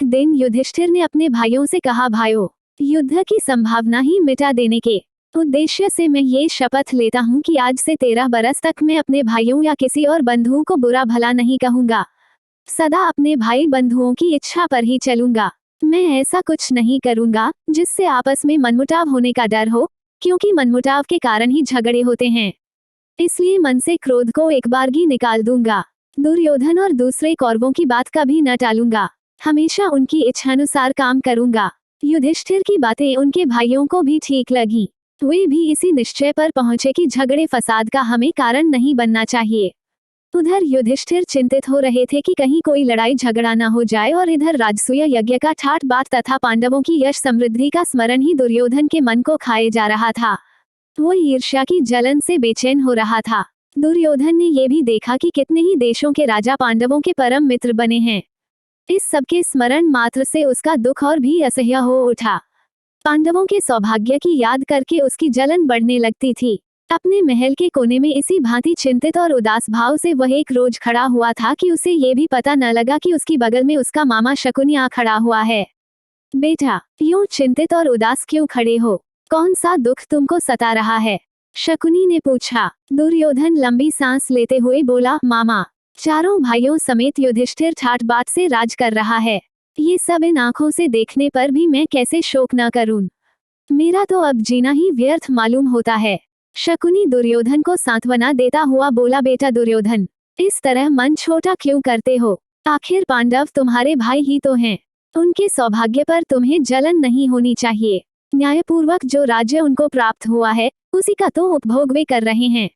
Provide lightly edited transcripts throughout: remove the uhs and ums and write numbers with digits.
एक दिन युधिष्ठिर ने अपने भाइयों से कहा, भाइयों, युद्ध की संभावना ही मिटा देने के उद्देश्य से मैं ये शपथ लेता हूँ कि आज से 13 बरस तक मैं अपने भाइयों या किसी और बंधुओं को बुरा भला नहीं कहूंगा। सदा अपने भाई बंधुओं की इच्छा पर ही चलूंगा। मैं ऐसा कुछ नहीं करूंगा जिससे आपस में मनमुटाव होने का डर हो, क्योंकि मनमुटाव के कारण ही झगड़े होते हैं। इसलिए मन से क्रोध को एक बारगी निकाल दूंगा। दुर्योधन और दूसरे कौरवों की बात कभी न टालूंगा। हमेशा उनकी इच्छानुसार काम करूंगा। युधिष्ठिर की बातें उनके भाइयों को भी ठीक लगी। वे भी इसी निश्चय पर पहुंचे कि झगड़े फसाद का हमें कारण नहीं बनना चाहिए। उधर युधिष्ठिर चिंतित हो रहे थे कि कहीं कोई लड़ाई झगड़ा न हो जाए, और इधर राजसूय यज्ञ का ठाट बाट तथा पांडवों की यश समृद्धि का स्मरण ही दुर्योधन के मन को खाए जा रहा था। वो ईर्ष्या की जलन से बेचैन हो रहा था। दुर्योधन ने ये भी देखा कि कितने ही देशों के राजा पांडवों के परम मित्र बने हैं। इस सबके स्मरण मात्र से उसका दुख और भी असह्य हो उठा। पांडवों के सौभाग्य की याद करके उसकी जलन बढ़ने लगती थी। अपने महल के कोने में इसी भांति चिंतित और उदास भाव से वह एक रोज खड़ा हुआ था कि उसे ये भी पता न लगा कि उसकी बगल में उसका मामा शकुनी आ खड़ा हुआ है। बेटा, यूं चिंतित और उदास क्यों खड़े हो? कौन सा दुख तुमको सता रहा है? शकुनी ने पूछा। दुर्योधन लंबी सांस लेते हुए बोला, मामा, चारों भाइयों समेत युधिष्ठिर ठाट बाट से राज कर रहा है। ये सब इन आंखों से देखने पर भी मैं कैसे शोक न करूं? मेरा तो अब जीना ही व्यर्थ मालूम होता है। शकुनी दुर्योधन को सांत्वना देता हुआ बोला, बेटा दुर्योधन, इस तरह मन छोटा क्यों करते हो? आखिर पांडव तुम्हारे भाई ही तो हैं। उनके सौभाग्य पर तुम्हें जलन नहीं होनी चाहिए। न्यायपूर्वक जो राज्य उनको प्राप्त हुआ है, उसी का तो उपभोग वे कर रहे हैं।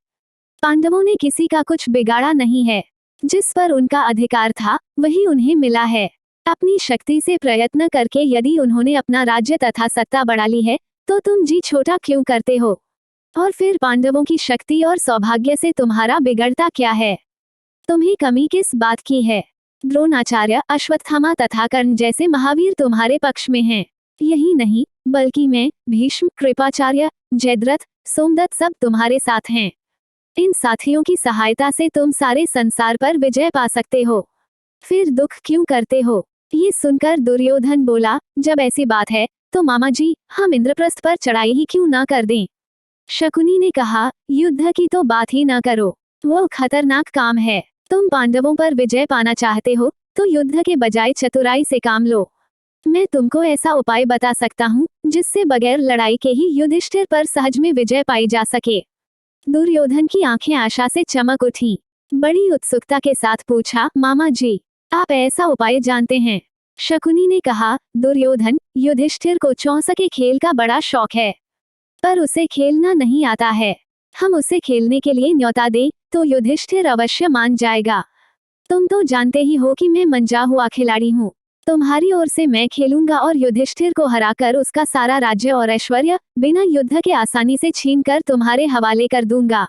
पांडवों ने किसी का कुछ बिगाड़ा नहीं है। जिस पर उनका अधिकार था वही उन्हें मिला है। अपनी शक्ति से प्रयत्न करके यदि उन्होंने अपना राज्य तथा सत्ता बढ़ा ली है, तो तुम जी छोटा क्यों करते हो? और फिर पांडवों की शक्ति और सौभाग्य से तुम्हारा बिगड़ता क्या है? तुम्हें कमी किस बात की है? द्रोणाचार्य, अश्वत्थामा तथा कर्ण जैसे महावीर तुम्हारे पक्ष में हैं। यही नहीं, बल्कि मैं, भीष्म, कृपाचार्य, जयद्रथ, सोमदत्त सब तुम्हारे साथ हैं। इन साथियों की सहायता से तुम सारे संसार पर विजय पा सकते हो। फिर दुख क्यों करते हो? ये सुनकर दुर्योधन बोला, जब ऐसी बात है तो मामा जी, हम इंद्रप्रस्थ पर चढ़ाई ही क्यों ना कर दें? शकुनी ने कहा, युद्ध की तो बात ही ना करो, वो खतरनाक काम है। तुम पांडवों पर विजय पाना चाहते हो तो युद्ध के बजाय चतुराई से काम लो। मैं तुमको ऐसा उपाय बता सकता हूँ जिससे बगैर लड़ाई के ही युधिष्ठिर पर सहज में विजय पाई जा सके। दुर्योधन की आंखें आशा से चमक उठी। बड़ी उत्सुकता के साथ पूछा, मामा जी, आप ऐसा उपाय जानते हैं? शकुनी ने कहा, दुर्योधन, युधिष्ठिर को चौंस के खेल का बड़ा शौक है, पर उसे खेलना नहीं आता है। हम उसे खेलने के लिए न्योता दें तो युधिष्ठिर अवश्य मान जाएगा। तुम तो जानते ही हो कि मैं मंजा हुआ खिलाड़ी हूँ। तुम्हारी ओर से मैं खेलूंगा और युधिष्ठिर को हराकर उसका सारा राज्य और ऐश्वर्य बिना युद्ध के आसानी से छीनकर तुम्हारे हवाले कर दूंगा।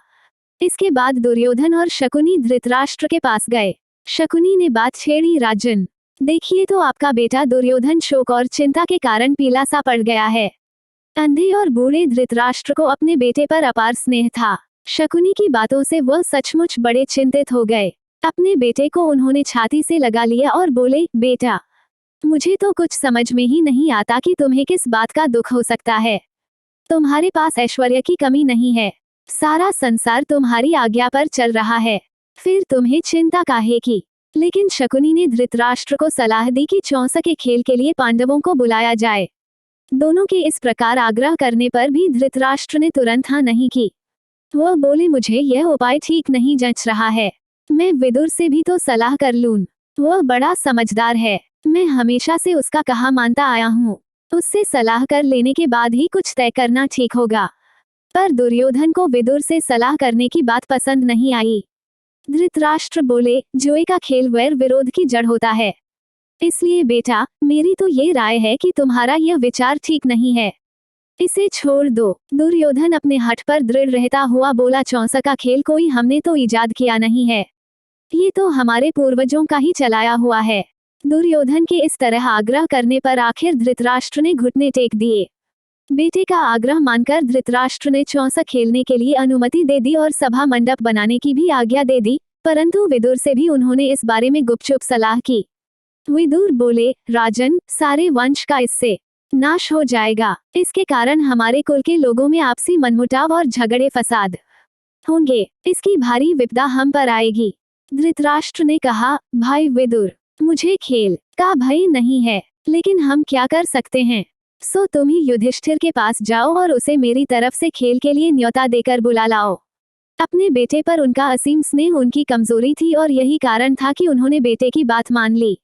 इसके बाद दुर्योधन और शकुनी धृतराष्ट्र के पास गए। शकुनी ने बात छेड़ी, राजन, देखिए तो आपका बेटा दुर्योधन शोक और चिंता के कारण पीला सा पड़ गया है। अंधे और बूढ़े धृतराष्ट्र को अपने बेटे पर अपार स्नेह था। शकुनी की बातों से वह सचमुच बड़े चिंतित हो गए। अपने बेटे को उन्होंने छाती से लगा लिया और बोले, बेटा, मुझे तो कुछ समझ में ही नहीं आता कि तुम्हें किस बात का दुख हो सकता है। तुम्हारे पास ऐश्वर्य की कमी नहीं है। सारा संसार तुम्हारी आज्ञा पर चल रहा है, फिर तुम्हें चिंता काहे की? लेकिन शकुनी ने धृतराष्ट्र को सलाह दी कि चौंस के खेल के लिए पांडवों को बुलाया जाए। दोनों के इस प्रकार आग्रह करने पर भी धृतराष्ट्र ने तुरंत हाँ नहीं की। वह बोले, मुझे यह उपाय ठीक नहीं जच रहा है। मैं विदुर से भी तो सलाह कर लूं। वह बड़ा समझदार है। मैं हमेशा से उसका कहा मानता आया हूँ। उससे सलाह कर लेने के बाद ही कुछ तय करना ठीक होगा। पर दुर्योधन को विदुर से सलाह करने की बात पसंद नहीं आई। धृतराष्ट्र बोले, जुए का खेल वैर विरोध की जड़ होता है। इसलिए बेटा, मेरी तो ये राय है कि तुम्हारा यह विचार ठीक नहीं है। इसे छोड़ दो। दुर्योधन अपने हठ पर दृढ़ रहता हुआ बोला, चौंस का खेल कोई हमने तो इजाद किया नहीं है। ये तो हमारे पूर्वजों का ही चलाया हुआ है। दुर्योधन के इस तरह आग्रह करने पर आखिर धृतराष्ट्र ने घुटने टेक दिए। बेटे का आग्रह मानकर धृतराष्ट्र ने चौंस खेलने के लिए अनुमति दे दी और सभा मंडप बनाने की भी आज्ञा दे दी, परंतु विदुर से भी उन्होंने इस बारे में गुपचुप सलाह की। विदुर बोले, राजन, सारे वंश का इससे नाश हो जाएगा। इसके कारण हमारे कुल के लोगों में आपसी मनमुटाव और झगड़े फसाद होंगे। इसकी भारी विपदा हम पर आएगी। धृतराष्ट्र ने कहा, भाई विदुर, मुझे खेल का भय नहीं है, लेकिन हम क्या कर सकते हैं? सो तुम ही युधिष्ठिर के पास जाओ और उसे मेरी तरफ से खेल के लिए न्योता देकर बुला लाओ। अपने बेटे पर उनका असीम स्नेह उनकी कमजोरी थी और यही कारण था कि उन्होंने बेटे की बात मान ली।